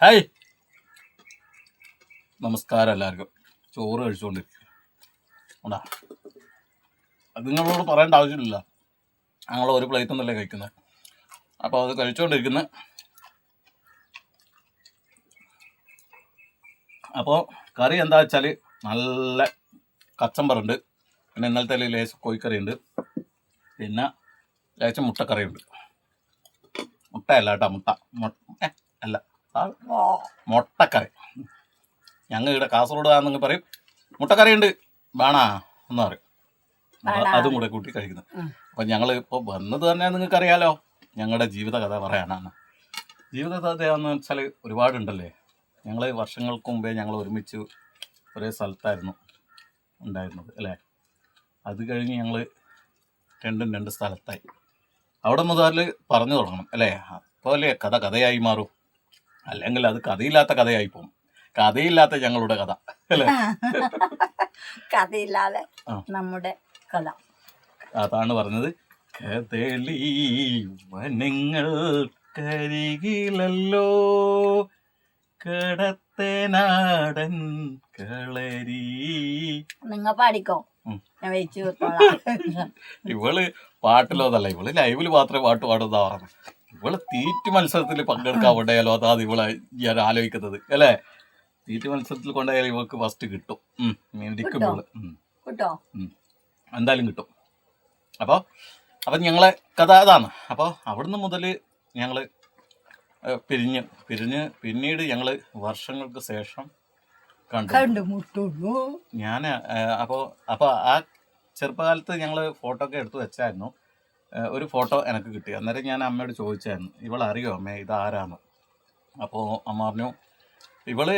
Hi നമസ്കാരം എല്ലാവർക്കും. ചോറ് കഴിച്ചുകൊണ്ടിരിക്കും. അത് നിങ്ങളോട് പറയേണ്ട ആവശ്യമില്ല, ഞങ്ങൾ ഒരു പ്ലേറ്റ് ഒന്നല്ലേ കഴിക്കുന്നത്. അപ്പോൾ അത് കഴിച്ചുകൊണ്ടിരിക്കുന്നത്. അപ്പോൾ കറി എന്താ വെച്ചാൽ നല്ല കച്ചമ്പറുണ്ട്, പിന്നെ ഇന്നലത്തെ ലേശം കോഴിക്കറി ഉണ്ട്, പിന്നെ ലേശം മുട്ടക്കറിയുണ്ട്. മുട്ടയല്ല കേട്ടോ, അല്ല മുട്ടക്കറി. ഞങ്ങൾ ഇവിടെ കാസർഗോഡ് ആണെന്നങ്ങ് പറയും മുട്ടക്കറി ഉണ്ട് വേണാ എന്ന് പറയും. അതും കൂടെ കൂട്ടി കഴിക്കുന്നത്. അപ്പം ഞങ്ങൾ ഇപ്പോൾ വന്നത് തന്നെ നിങ്ങൾക്ക് അറിയാലോ, ഞങ്ങളുടെ ജീവിത കഥ പറയാനാണ്. ജീവിത കഥ എന്ന് വെച്ചാൽ ഒരുപാടുണ്ടല്ലേ. ഞങ്ങൾ വർഷങ്ങൾക്ക് മുമ്പേ ഞങ്ങൾ ഒരുമിച്ച് ഒരേ സ്ഥലത്തായിരുന്നു ഉണ്ടായിരുന്നത് അല്ലേ. അത് കഴിഞ്ഞ് ഞങ്ങൾ രണ്ടും രണ്ട് സ്ഥലത്തായി. അവിടെ മുതൽ പറഞ്ഞു തുടങ്ങണം അല്ലേ. അപ്പോൾ അല്ലേ കഥ കഥയായി മാറും, അല്ലെങ്കിൽ അത് കഥയില്ലാത്ത കഥയായി പോകും. കഥയില്ലാത്ത ഞങ്ങളുടെ കഥ അല്ലേ, കഥയില്ലാതെ നമ്മുടെ കഥ. അതാണ് പറഞ്ഞത്. കദളി വനങ്ങൾ കരികിലല്ലോ കടത്തനാടൻ കളരി. നിങ്ങ പാടിക്കോ, ഞാൻ വെച്ചു. ഇവള് പാട്ടിലോതല്ല, ഇവള് ലൈവില് മാത്രമേ പാട്ട് പാടുന്നതാ പറഞ്ഞത്. ഇവള് തീറ്റ് മത്സരത്തിൽ പങ്കെടുക്കാൻ കൊണ്ടായാലോ അതാണ് ഇവളെ ഞാൻ ആലോചിക്കുന്നത് അല്ലേ. തീറ്റ് മത്സരത്തിൽ കൊണ്ടായാലും ഇവൾക്ക് ഫസ്റ്റ് കിട്ടും. ഇരിക്കും ഇവള് എന്തായാലും കിട്ടും. അപ്പം ഞങ്ങളെ കഥ അതാണ്. അപ്പോൾ അവിടുന്ന് മുതൽ ഞങ്ങൾ പിന്നീട് ഞങ്ങൾ വർഷങ്ങൾക്ക് ശേഷം കണ്ടുമുട്ടുന്നു. ഞാൻ അപ്പോൾ ആ ചെറുപ്പകാലത്ത് ഞങ്ങൾ ഫോട്ടോ ഒക്കെ എടുത്തു വെച്ചായിരുന്നു. ഒരു ഫോട്ടോ എനിക്ക് കിട്ടി. അന്നേരം ഞാൻ അമ്മയോട് ചോദിച്ചായിരുന്നു, ഇവളറിയോ അമ്മേ ഇതാരാന്ന്. അപ്പോൾ അമ്മ പറഞ്ഞു ഇവള്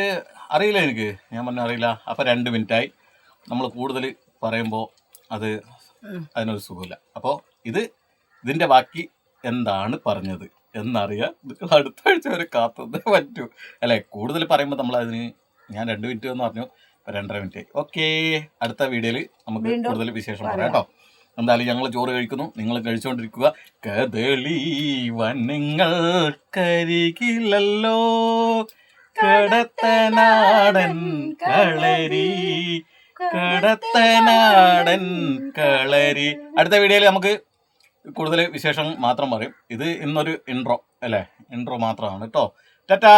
അറിയില്ല എനിക്ക്. ഞാൻ പറഞ്ഞു അറിയില്ല. അപ്പോൾ 2 മിനിറ്റായി. നമ്മൾ കൂടുതൽ പറയുമ്പോൾ അതിനൊരു സുഖമില്ല. അപ്പോൾ ഇതിൻ്റെ ബാക്കി എന്താണ് പറഞ്ഞത് എന്നറിയാൻ നിങ്ങൾ അടുത്ത ആഴ്ച വരെ കാത്തതേ പറ്റൂ അല്ലേ. കൂടുതൽ പറയുമ്പോൾ ഞാൻ 2 മിനിറ്റ് എന്ന് പറഞ്ഞു, 2.5 മിനിറ്റ്. ഓക്കെ, അടുത്ത വീഡിയോയിൽ നമുക്ക് കൂടുതൽ വിശേഷം പറയാം കേട്ടോ. എന്തായാലും ഞങ്ങൾ ചോറ് കഴിക്കുന്നു, നിങ്ങൾ കഴിച്ചുകൊണ്ടിരിക്കുക. കദളി വനങ്ങൾ കരികിലല്ലോ കടത്തനാടൻ കളരി, കടത്തനാടൻ കളരി. അടുത്ത വീഡിയോയിൽ നമുക്ക് കൂടുതൽ വിശേഷം മാത്രം പറയും. ഇത് ഇന്നൊരു ഇൻട്രോ അല്ലേ, ഇൻട്രോ മാത്രമാണ് കേട്ടോ. ടാറ്റാ.